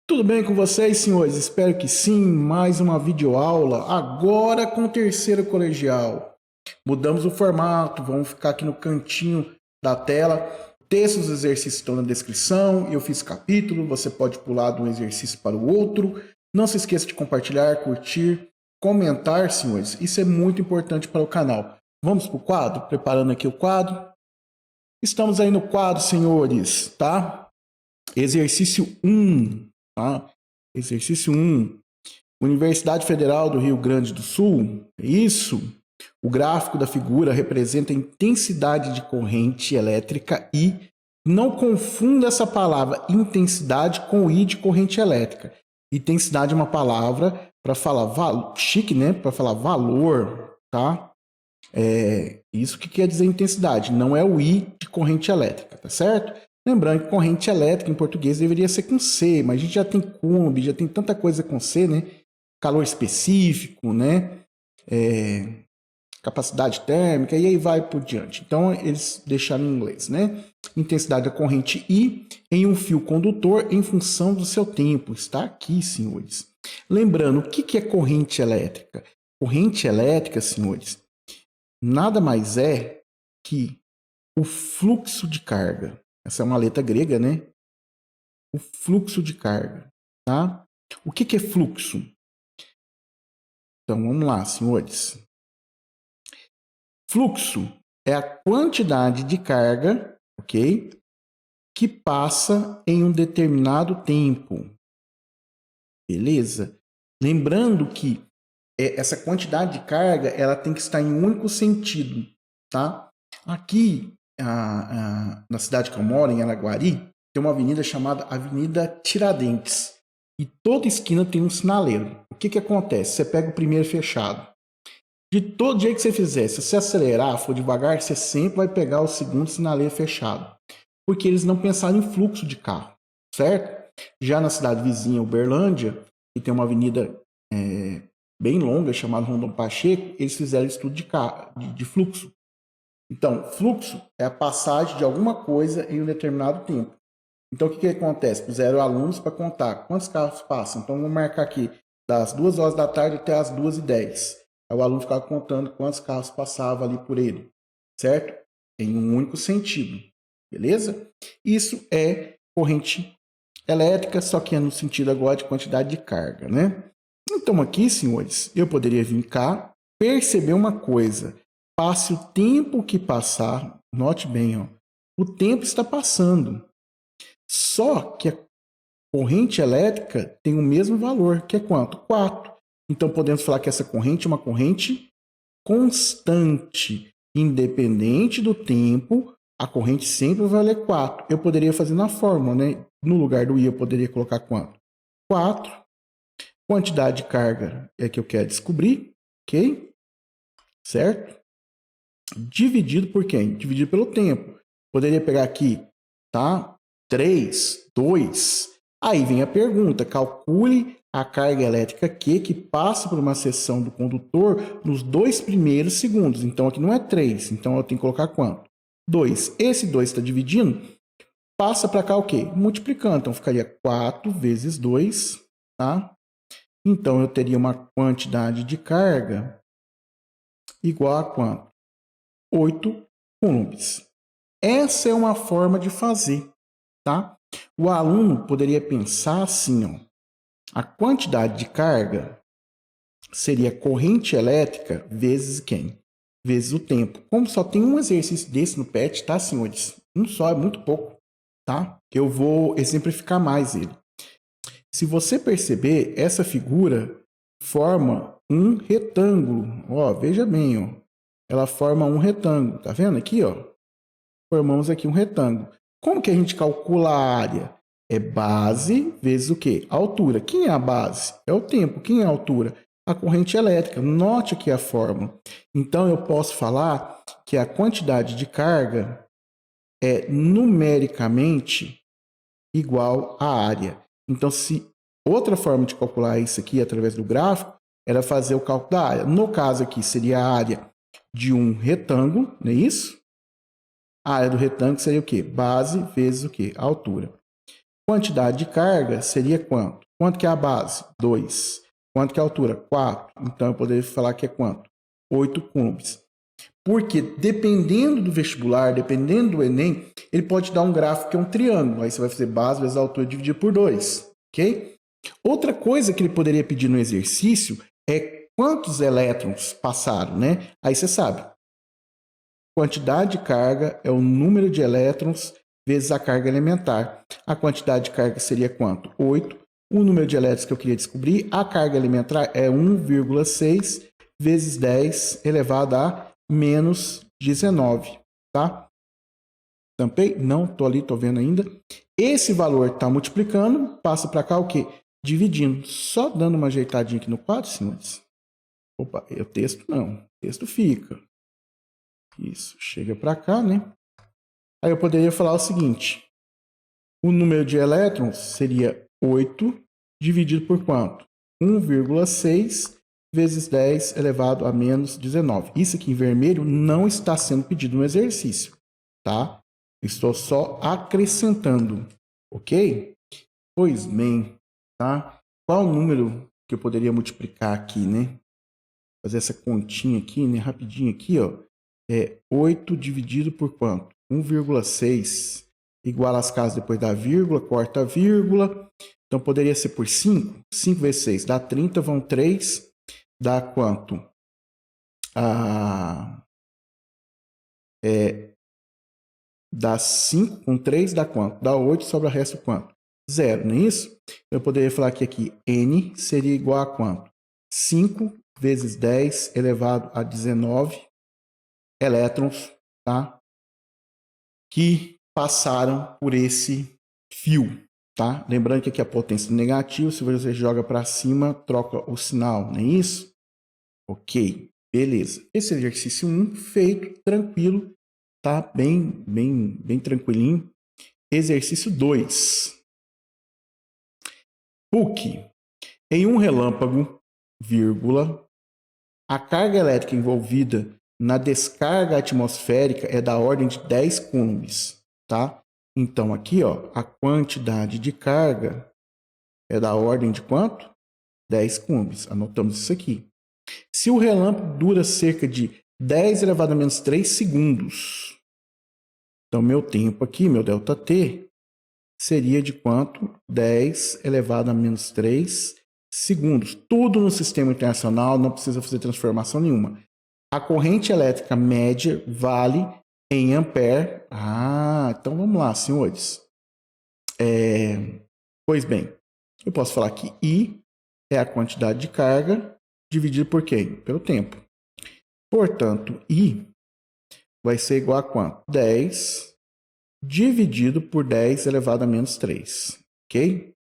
Tudo bem com vocês, senhores? Espero que sim. Mais uma videoaula, agora com o terceiro colegial. Mudamos o formato, vamos ficar aqui no cantinho da tela. Textos dos exercícios estão na descrição. Eu fiz capítulo, você pode pular de um exercício para o outro. Não se esqueça de compartilhar, curtir, comentar, senhores. Isso é muito importante para o canal. Vamos para o quadro? Preparando aqui o quadro. Estamos aí no quadro, senhores, tá? Exercício 1. Tá? Exercício 1. Universidade Federal do Rio Grande do Sul. Isso. O gráfico da figura representa a intensidade de corrente elétrica e não confunda essa palavra intensidade com o I de corrente elétrica. Intensidade é uma palavra para falar chique, né? Para falar valor, tá? Isso que quer dizer intensidade, não é o I de corrente elétrica, tá certo? Lembrando que corrente elétrica em português deveria ser com C, mas a gente já tem Coulomb, já tem tanta coisa com C, né? Calor específico, né? Capacidade térmica, e aí vai por diante. Então, eles deixaram em inglês, né? Intensidade da corrente I em um fio condutor em função do seu tempo. Está aqui, senhores. Lembrando, o que é corrente elétrica? Corrente elétrica, senhores, nada mais é que o fluxo de carga. Essa é uma letra grega, né? O fluxo de carga, tá? O que é fluxo? Então, vamos lá, senhores. Fluxo é a quantidade de carga, ok? Que passa em um determinado tempo. Beleza? Lembrando que essa quantidade de carga, ela tem que estar em um único sentido, tá? Aqui, na cidade que eu moro, em Araguari, tem uma avenida chamada Avenida Tiradentes. E toda esquina tem um sinaleiro. O que acontece? Você pega o primeiro fechado. De todo jeito que você fizer, se você acelerar, for devagar, você sempre vai pegar o segundo sinaleiro fechado. Porque eles não pensaram em fluxo de carro, certo? Já na cidade vizinha, Uberlândia, que tem uma avenida bem longa, chamada Rondon Pacheco, eles fizeram estudo de fluxo. Então, fluxo é a passagem de alguma coisa em um determinado tempo. Então, o que acontece? Puseram alunos para contar quantos carros passam. Então, vamos marcar aqui das 2 horas da tarde até as 2h10. Aí o aluno ficava contando quantos carros passavam ali por ele, certo? Em um único sentido, beleza? Isso é corrente elétrica, só que é no sentido agora de quantidade de carga, né? Então aqui, senhores, eu poderia vir cá, perceber uma coisa. Passe o tempo que passar, note bem, ó, o tempo está passando. Só que a corrente elétrica tem o mesmo valor, que é quanto? 4. Então podemos falar que essa corrente é uma corrente constante. Independente do tempo, a corrente sempre vai valer 4. Eu poderia fazer na fórmula, né? No lugar do I eu poderia colocar quanto? 4. Quantidade de carga é que eu quero descobrir, ok? Certo? Dividido por quem? Dividido pelo tempo. Poderia pegar aqui, tá? 3, 2. Aí vem a pergunta, calcule a carga elétrica Q que passa por uma seção do condutor nos 2 primeiros segundos. Então aqui não é 3, então eu tenho que colocar quanto? 2. Esse 2 está dividindo, passa para cá o quê? Multiplicando. Então ficaria 4 vezes 2, tá? Então, eu teria uma quantidade de carga igual a quanto? 8 coulombs. Essa é uma forma de fazer, tá? O aluno poderia pensar assim, ó, a quantidade de carga seria corrente elétrica vezes quem? Vezes o tempo. Como só tem um exercício desse no PET, tá, senhores? Um só, é muito pouco, tá? Eu vou exemplificar mais ele. Se você perceber, essa figura forma um retângulo. Ó, veja bem, ó. Ela forma um retângulo. Tá vendo aqui, ó? Formamos aqui um retângulo. Como que a gente calcula a área? É base vezes o quê? Altura. Quem é a base? É o tempo. Quem é a altura? A corrente elétrica. Note aqui a fórmula. Então, eu posso falar que a quantidade de carga é numericamente igual à área. Então, se outra forma de calcular isso aqui através do gráfico era fazer o cálculo da área. No caso aqui, seria a área de um retângulo, não é isso? A área do retângulo seria o quê? Base vezes o quê? A altura. Quantidade de carga seria quanto? Quanto que é a base? 2. Quanto que é a altura? 4. Então, eu poderia falar que é quanto? 8 coulombs. Porque dependendo do vestibular, dependendo do Enem, ele pode dar um gráfico que é um triângulo. Aí você vai fazer base vezes a altura dividido por 2. Ok? Outra coisa que ele poderia pedir no exercício é quantos elétrons passaram, né? Aí você sabe. Quantidade de carga é o número de elétrons vezes a carga elementar. A quantidade de carga seria quanto? 8. O número de elétrons que eu queria descobrir, a carga elementar é 1,6 vezes 10 elevado a menos 19, tá? Tampei? Não, tô ali, tô vendo ainda. Esse valor tá multiplicando, passa para cá o quê? Dividindo. Só dando uma ajeitadinha aqui no quadro, senhores. Opa, o texto não. O texto fica. Isso, chega para cá, né? Aí eu poderia falar o seguinte. O número de elétrons seria 8 dividido por quanto? 1,6 vezes 10 elevado a menos 19. Isso aqui em vermelho não está sendo pedido no exercício, tá? Estou só acrescentando, ok? Pois bem, tá? Qual o número que eu poderia multiplicar aqui, né? Fazer essa continha aqui, né? Rapidinho aqui, ó. 8 dividido por quanto? 1,6 igual às casas depois da vírgula, corta a vírgula. Então, poderia ser por 5. 5 vezes 6 dá 30, vão 3. Dá quanto? Dá 5 com 3 dá quanto? Dá 8, sobra o resto quanto? 0, não é isso? Eu poderia falar que aqui N seria igual a quanto? 5 vezes 10 elevado a 19 elétrons, tá? Que passaram por esse fio, tá? Lembrando que aqui a potência é negativa, se você joga para cima, troca o sinal, não é isso? Ok, beleza. Esse exercício 1 feito, tranquilo, tá? Bem tranquilinho. Exercício 2. PUC. Em um relâmpago, vírgula, a carga elétrica envolvida na descarga atmosférica é da ordem de 10 coulombs, tá? Então, aqui, ó, a quantidade de carga é da ordem de quanto? 10 coulombs. Anotamos isso aqui. Se o relâmpago dura cerca de 10 elevado a menos 3 segundos, então meu tempo aqui, meu ΔT, seria de quanto? 10 elevado a menos 3 segundos. Tudo no sistema internacional, não precisa fazer transformação nenhuma. A corrente elétrica média vale em ampere. Então vamos lá, senhores. Pois bem, eu posso falar que I é a quantidade de carga dividido por quem? Pelo tempo. Portanto, I vai ser igual a quanto? 10 dividido por 10 elevado a menos 3. Ok?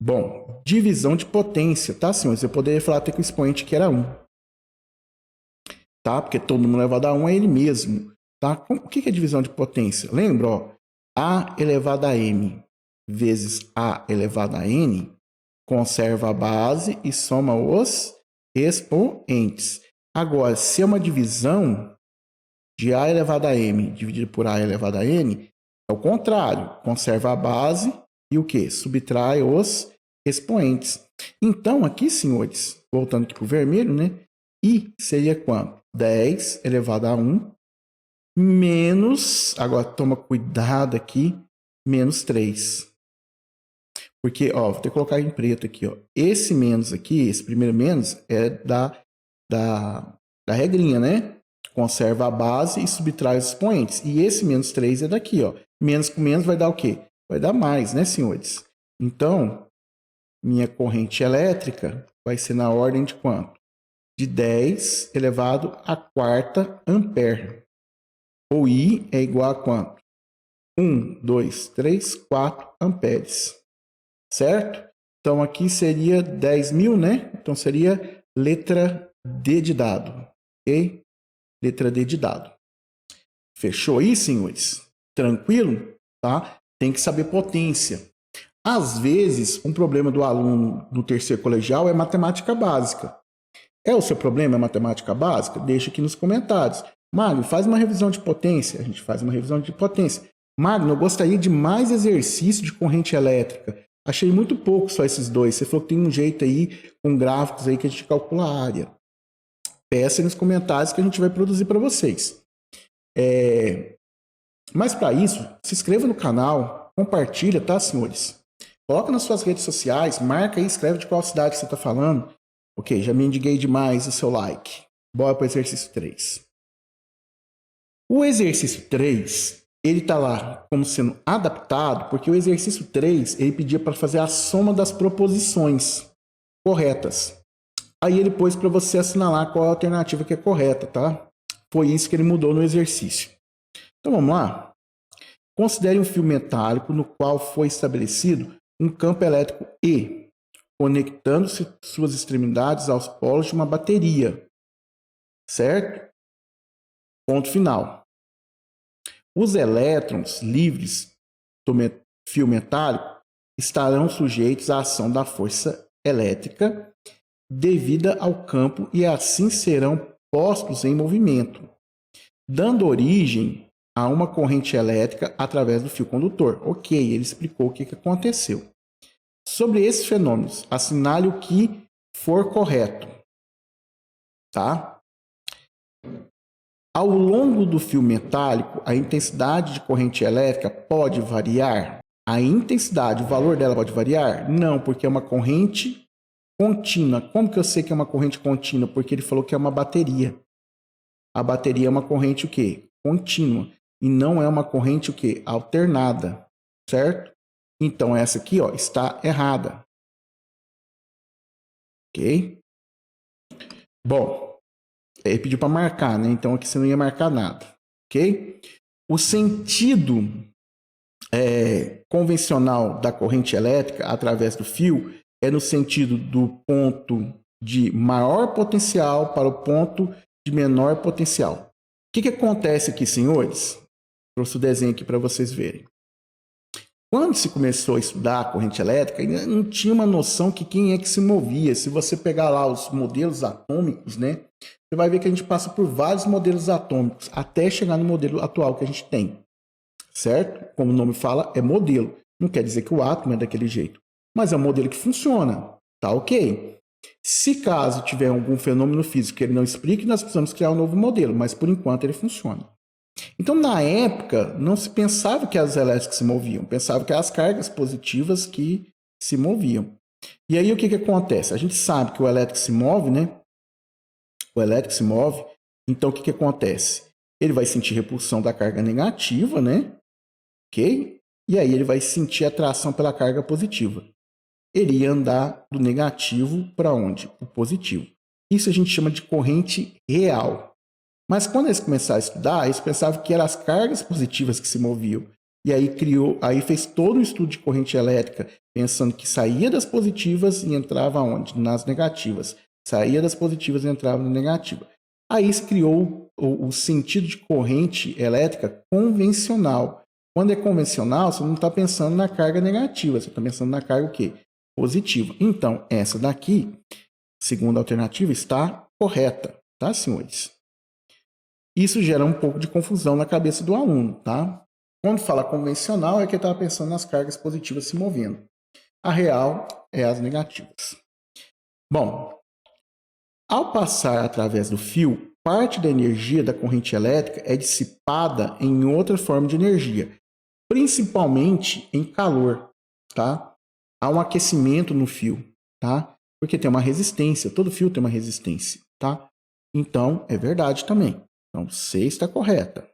Bom, divisão de potência, tá, senhores? Eu poderia falar até que o expoente que era 1. Tá? Porque todo mundo elevado a 1 é ele mesmo. Tá? O que é divisão de potência? Lembra, ó? A elevado a M vezes A elevado a N conserva a base e soma os expoentes. Agora, se é uma divisão de A elevado a M dividido por A elevado a N, é o contrário. Conserva a base e o quê? Subtrai os expoentes. Então, aqui, senhores, voltando aqui para o vermelho, né? I seria quanto? 10 elevado a 1 menos, agora toma cuidado aqui, menos 3. Porque, ó, vou ter que colocar em preto aqui, ó. Esse menos aqui, esse primeiro menos, é da regrinha, né? Conserva a base e subtrai os expoentes. E esse menos 3 é daqui, ó. Menos com menos vai dar o quê? Vai dar mais, né, senhores? Então, minha corrente elétrica vai ser na ordem de quanto? De 10 elevado a quarta ampere. Ou I é igual a quanto? 1, 2, 3, 4 amperes. Certo? Então, aqui seria 10.000, né? Então, seria letra D de dado. Ok? Letra D de dado. Fechou aí, senhores? Tranquilo? Tá? Tem que saber potência. Às vezes, um problema do aluno no terceiro colegial é matemática básica. É o seu problema, a matemática básica? Deixa aqui nos comentários. Mário, faz uma revisão de potência. A gente faz uma revisão de potência. Magno, eu gostaria de mais exercício de corrente elétrica. Achei muito pouco só esses dois. Você falou que tem um jeito aí, com gráficos aí que a gente calcula a área. Peça aí nos comentários que a gente vai produzir para vocês. Mas para isso, se inscreva no canal, compartilha, tá, senhores? Coloca nas suas redes sociais, marca aí, escreve de qual cidade você está falando. Ok, já me indiguei demais o seu like. Bora para o exercício 3. O exercício 3, ele está lá como sendo adaptado, porque o exercício 3, ele pedia para fazer a soma das proposições corretas. Aí ele pôs para você assinalar qual a alternativa que é correta, tá? Foi isso que ele mudou no exercício. Então vamos lá? Considere um fio metálico no qual foi estabelecido um campo elétrico E, conectando-se suas extremidades aos polos de uma bateria. Certo? Ponto final. Os elétrons livres do fio metálico estarão sujeitos à ação da força elétrica devida ao campo e assim serão postos em movimento, dando origem a uma corrente elétrica através do fio condutor. Ok, ele explicou o que aconteceu. Sobre esses fenômenos, assinale o que for correto. Tá? Ao longo do fio metálico, a intensidade de corrente elétrica pode variar? A intensidade, o valor dela pode variar? Não, porque é uma corrente contínua. Como que eu sei que é uma corrente contínua? Porque ele falou que é uma bateria. A bateria é uma corrente o quê? Contínua. E não é uma corrente o quê? Alternada. Certo? Então, essa aqui ó, está errada. Ok? Bom, ele pediu para marcar, né? Então aqui você não ia marcar nada. Ok? O sentido convencional da corrente elétrica através do fio é no sentido do ponto de maior potencial para o ponto de menor potencial. O que acontece aqui, senhores? Trouxe o desenho aqui para vocês verem. Quando se começou a estudar a corrente elétrica, ainda não tinha uma noção que quem é que se movia. Se você pegar lá os modelos atômicos, né, você vai ver que a gente passa por vários modelos atômicos até chegar no modelo atual que a gente tem. Certo? Como o nome fala, é modelo. Não quer dizer que o átomo é daquele jeito, mas é um modelo que funciona. Tá ok? Se caso tiver algum fenômeno físico que ele não explique, nós precisamos criar um novo modelo, mas por enquanto ele funciona. Então, na época, não se pensava que as elétricas se moviam, pensava que eram as cargas positivas que se moviam. E aí, o que acontece? A gente sabe que o elétrico se move, né? O elétrico se move, então o que acontece? Ele vai sentir repulsão da carga negativa, né? Ok? E aí ele vai sentir atração pela carga positiva. Ele ia andar do negativo para onde? Para o positivo. Isso a gente chama de corrente real. Mas quando eles começaram a estudar, eles pensavam que eram as cargas positivas que se moviam. E aí fez todo um estudo de corrente elétrica, pensando que saía das positivas e entrava onde? Nas negativas. Saía das positivas e entrava na negativa. Aí se criou o sentido de corrente elétrica convencional. Quando é convencional, você não está pensando na carga negativa, você está pensando na carga o quê? Positiva. Então, essa daqui, segunda alternativa, está correta, tá, senhores? Isso gera um pouco de confusão na cabeça do aluno, tá? Quando fala convencional, é que ele estava pensando nas cargas positivas se movendo. A real é as negativas. Bom, ao passar através do fio, parte da energia da corrente elétrica é dissipada em outra forma de energia, principalmente em calor, tá? Há um aquecimento no fio, tá? Porque tem uma resistência, todo fio tem uma resistência, tá? Então, é verdade também. Então, C está correta.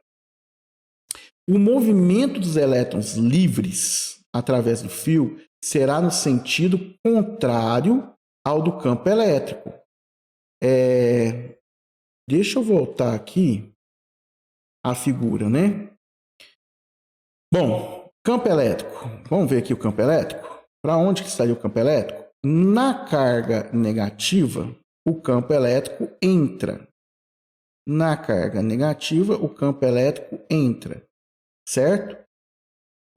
O movimento dos elétrons livres através do fio será no sentido contrário ao do campo elétrico. Deixa eu voltar aqui a figura, né? Bom, campo elétrico. Vamos ver aqui o campo elétrico. Para onde que estaria o campo elétrico? Na carga negativa, o campo elétrico entra. Na carga negativa, o campo elétrico entra, certo?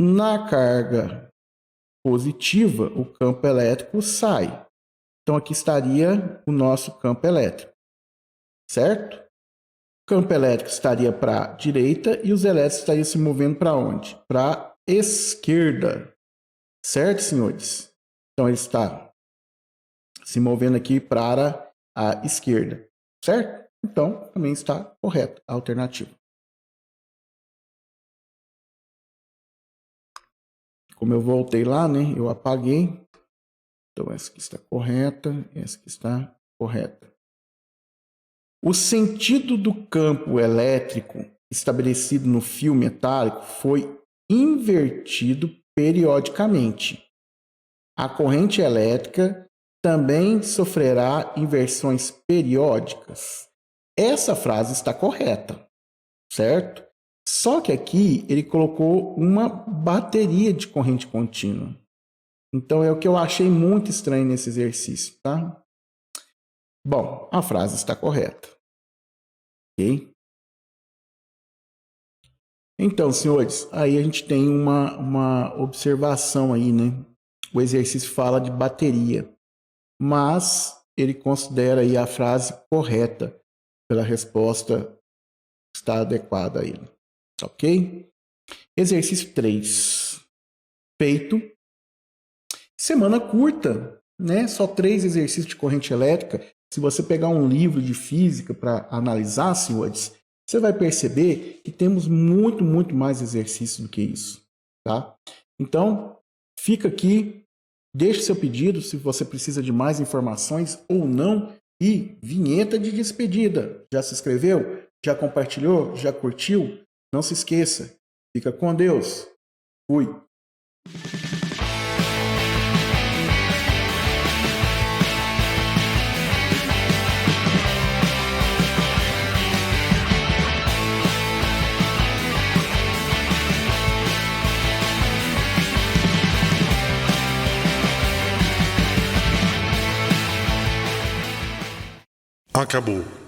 Na carga positiva, o campo elétrico sai. Então, aqui estaria o nosso campo elétrico, certo? campo elétrico estaria para a direita e os elétrons estariam se movendo para onde? Para a esquerda. Certo, senhores? Então, ele está se movendo aqui para a esquerda. Certo? Então, também está correto a alternativa. Como eu voltei lá, né? Eu apaguei. Então, essa aqui está correta, essa aqui está correta. O sentido do campo elétrico estabelecido no fio metálico foi invertido periodicamente. A corrente elétrica também sofrerá inversões periódicas. Essa frase está correta, certo? Só que aqui ele colocou uma bateria de corrente contínua. Então é o que eu achei muito estranho nesse exercício, tá? Bom, a frase está correta. Ok? Então, senhores, aí a gente tem uma observação aí, né? O exercício fala de bateria, mas ele considera aí a frase correta pela resposta que está adequada a ele. Ok? Exercício 3. Feito. Semana curta, né? Só 3 exercícios de corrente elétrica. Se você pegar um livro de física para analisar, senhores, você vai perceber que temos muito mais exercícios do que isso, tá? Então, fica aqui, deixe seu pedido se você precisa de mais informações ou não e vinheta de despedida. Já se inscreveu? Já compartilhou? Já curtiu? Não se esqueça. Fica com Deus. Fui. Acabou.